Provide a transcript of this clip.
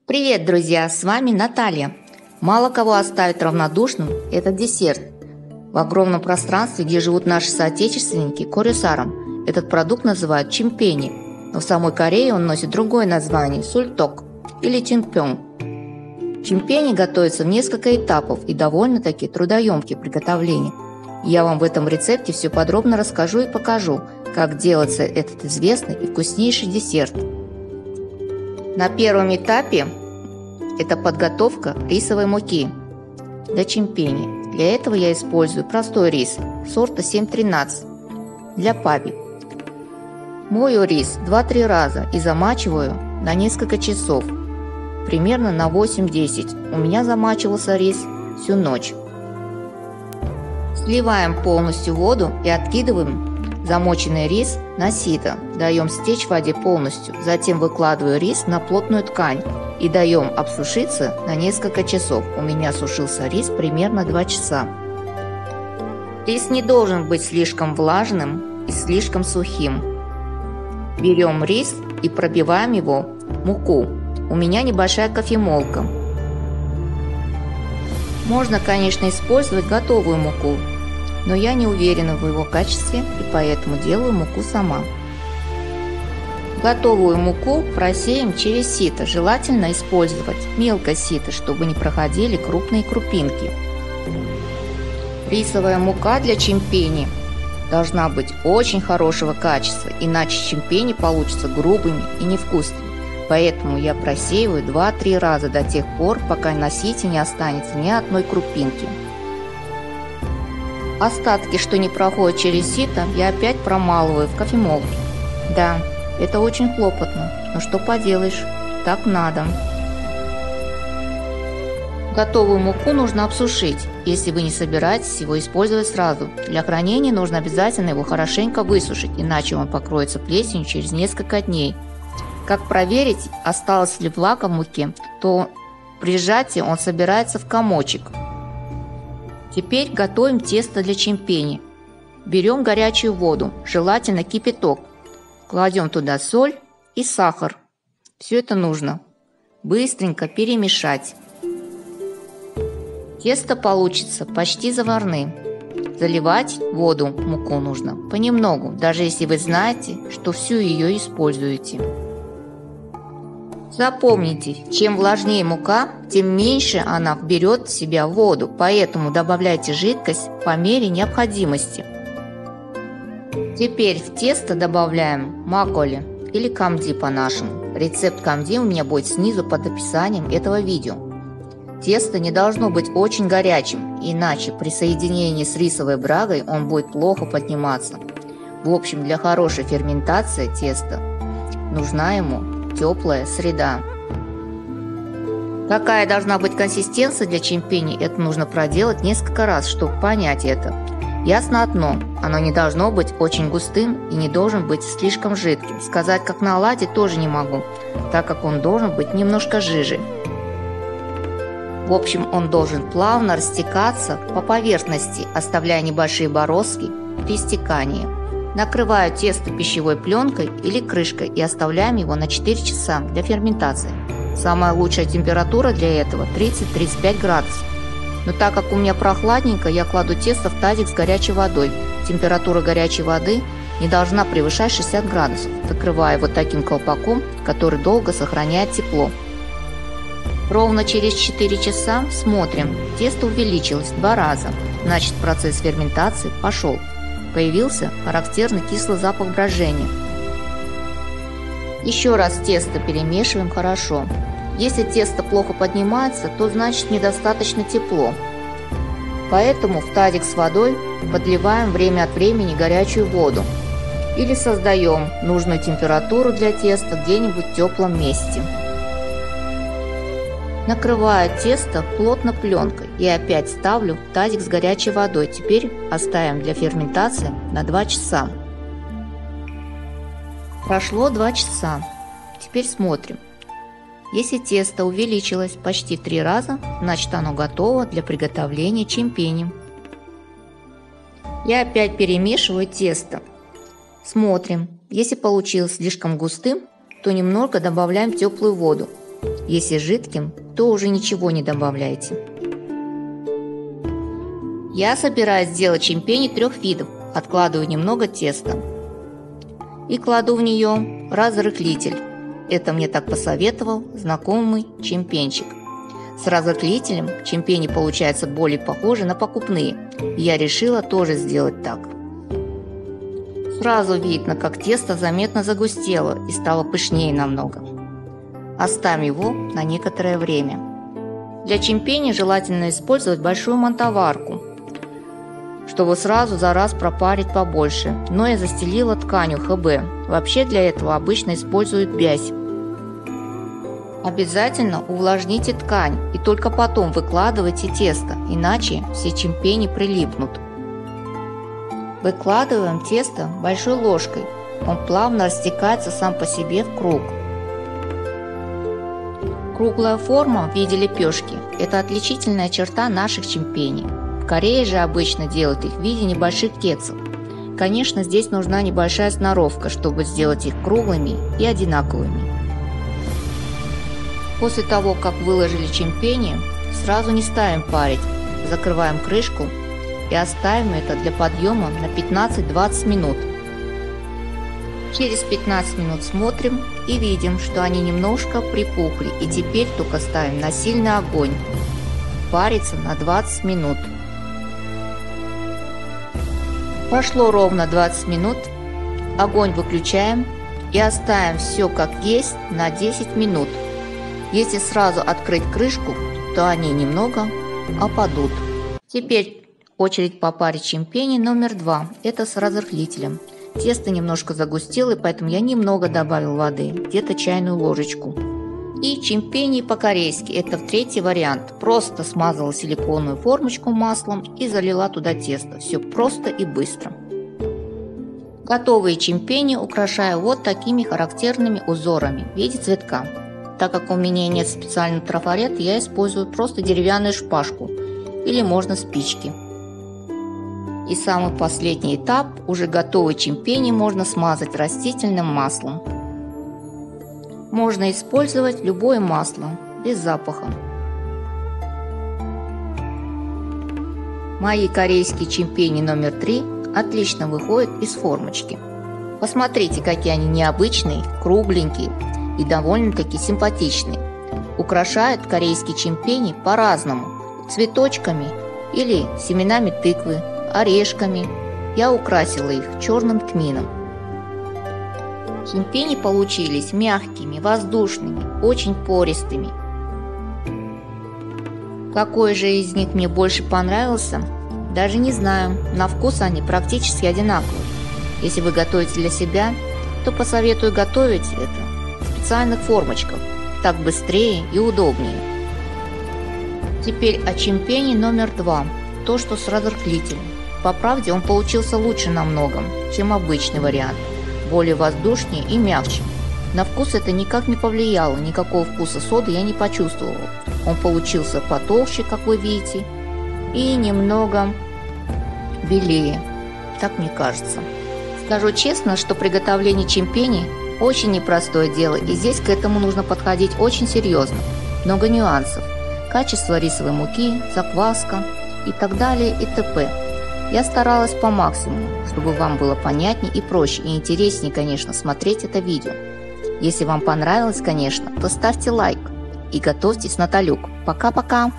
Привет, друзья! С вами Наталья. Мало кого оставит равнодушным этот десерт. В огромном пространстве, где живут наши соотечественники, корюсарам, этот продукт называют чимпени, но в самой Корее он носит другое название – сульток или чимпён. Чимпени готовятся в несколько этапов и довольно-таки трудоемкие приготовления. Я вам в этом рецепте все подробно расскажу и покажу, как делается этот известный и вкуснейший десерт. На первом этапе это подготовка рисовой муки для чимпени. Для этого я использую простой рис сорта 713 для паби. Мою рис 2-3 раза и замачиваю на несколько часов, примерно на 8-10. У меня замачивался рис всю ночь. Сливаем полностью воду и откидываем замоченный рис на сито. Даем стечь в воде полностью. Затем выкладываю рис на плотную ткань и даем обсушиться на несколько часов. У меня сушился рис примерно 2 часа. Рис не должен быть слишком влажным и слишком сухим. Берем рис и пробиваем его в муку. У меня небольшая кофемолка. Можно, конечно, использовать готовую муку, но я не уверена в его качестве и поэтому делаю муку сама. Готовую муку просеем через сито, желательно использовать мелкое сито, чтобы не проходили крупные крупинки. Рисовая мука для чимпени должна быть очень хорошего качества, иначе чимпени получатся грубыми и невкусными. Поэтому я просеиваю 2-3 раза до тех пор, пока на сите не останется ни одной крупинки. Остатки, что не проходят через сито, я опять промалываю в кофемолке. Да, это очень хлопотно, но что поделаешь, так надо. Готовую муку нужно обсушить, если вы не собираетесь его использовать сразу. Для хранения нужно обязательно его хорошенько высушить, иначе он покроется плесенью через несколько дней. Как проверить, осталась ли влага в муке, то при сжатии он собирается в комочек. Теперь готовим тесто для чимпени. Берем горячую воду, желательно кипяток. Кладем туда соль и сахар. Все это нужно быстренько перемешать. Тесто получится почти заварным. Заливать воду, муку нужно понемногу, даже если вы знаете, что всю ее используете. Запомните, чем влажнее мука, тем меньше она вберет в себя воду, поэтому добавляйте жидкость по мере необходимости. Теперь в тесто добавляем маколе или камди по-нашему. Рецепт камди у меня будет снизу под описанием этого видео. Тесто не должно быть очень горячим, иначе при соединении с рисовой брагой он будет плохо подниматься. В общем, для хорошей ферментации теста нужна ему теплая среда. Какая должна быть консистенция для чимпени, это нужно проделать несколько раз, чтобы понять это. Ясно одно, оно не должно быть очень густым и не должен быть слишком жидким. Сказать, как на оладьи, тоже не могу, так как он должен быть немножко жиже. В общем, он должен плавно растекаться по поверхности, оставляя небольшие бороздки при стекании. Накрываю тесто пищевой пленкой или крышкой и оставляем его на 4 часа для ферментации. Самая лучшая температура для этого 30-35 градусов. Но так как у меня прохладненько, я кладу тесто в тазик с горячей водой. Температура горячей воды не должна превышать 60 градусов. Закрываю его таким колпаком, который долго сохраняет тепло. Ровно через 4 часа смотрим, тесто увеличилось 2 раза, значит процесс ферментации пошел. Появился характерный кислый запах брожения. Еще раз тесто перемешиваем хорошо. Если тесто плохо поднимается, то значит недостаточно тепло. Поэтому в тазик с водой подливаем время от времени горячую воду. Или создаем нужную температуру для теста где-нибудь в теплом месте. Накрываю тесто плотно пленкой и опять ставлю в тазик с горячей водой. Теперь оставим для ферментации на 2 часа. Прошло 2 часа. Теперь смотрим. Если тесто увеличилось почти в 3 раза, значит оно готово для приготовления чимпени. Я опять перемешиваю тесто. Смотрим. Если получилось слишком густым, то немного добавляем теплую воду. Если жидким, то уже ничего не добавляйте. Я собираюсь сделать чимпени 3 видов. Откладываю немного теста и кладу в нее разрыхлитель. Это мне так посоветовал знакомый чимпенчик. С разрыхлителем чимпени получаются более похожи на покупные. Я решила тоже сделать так. Сразу видно, как тесто заметно загустело и стало пышнее намного. Оставим его на некоторое время. Для чимпени желательно использовать большую мантоварку, чтобы сразу за раз пропарить побольше, но я застелила тканью ХБ. Вообще для этого обычно используют бязь. Обязательно увлажните ткань и только потом выкладывайте тесто, иначе все чимпени прилипнут. Выкладываем тесто большой ложкой, он плавно растекается сам по себе в круг. Круглая форма в виде лепешки – это отличительная черта наших чимпени. В Корее же обычно делают их в виде небольших кексов. Конечно, здесь нужна небольшая сноровка, чтобы сделать их круглыми и одинаковыми. После того, как выложили чимпени, сразу не ставим парить, закрываем крышку и оставим это для подъема на 15-20 минут. Через 15 минут смотрим и видим, что они немножко припухли, и теперь только ставим на сильный огонь. Парится на 20 минут. Прошло ровно 20 минут, огонь выключаем и оставим все как есть на 10 минут. Если сразу открыть крышку, то они немного опадут. Теперь очередь попарить чимпени номер 2, это с разрыхлителем. Тесто немножко загустело, поэтому я немного добавил воды, где-то чайную ложечку. И чимпени по-корейски, это в 3-й вариант. Просто смазала силиконовую формочку маслом и залила туда тесто. Все просто и быстро. Готовые чимпени украшаю вот такими характерными узорами в виде цветка. Так как у меня нет специального трафарета, я использую просто деревянную шпажку или можно спички. И самый последний этап, уже готовые чимпени можно смазать растительным маслом. Можно использовать любое масло, без запаха. Мои корейские чимпени номер 3 отлично выходят из формочки. Посмотрите, какие они необычные, кругленькие и довольно-таки симпатичные. Украшают корейские чимпени по-разному, цветочками или семенами тыквы, орешками. Я украсила их черным тмином. Чимпени получились мягкими, воздушными, очень пористыми. Какой же из них мне больше понравился, даже не знаю. На вкус они практически одинаковые. Если вы готовите для себя, то посоветую готовить это в специальных формочках. Так быстрее и удобнее. Теперь о чимпени номер 2, то, что с разрыхлителем. По правде, он получился лучше намного, чем обычный вариант. Более воздушнее и мягче. На вкус это никак не повлияло, никакого вкуса соды я не почувствовала. Он получился потолще, как вы видите, и немного белее, так мне кажется. Скажу честно, что приготовление чимпени очень непростое дело, и здесь к этому нужно подходить очень серьезно. Много нюансов. Качество рисовой муки, закваска и так далее и т.п. Я старалась по максимуму, чтобы вам было понятнее и проще, и интереснее, конечно, смотреть это видео. Если вам понравилось, конечно, то ставьте лайк и готовьтесь на талюк. Пока-пока!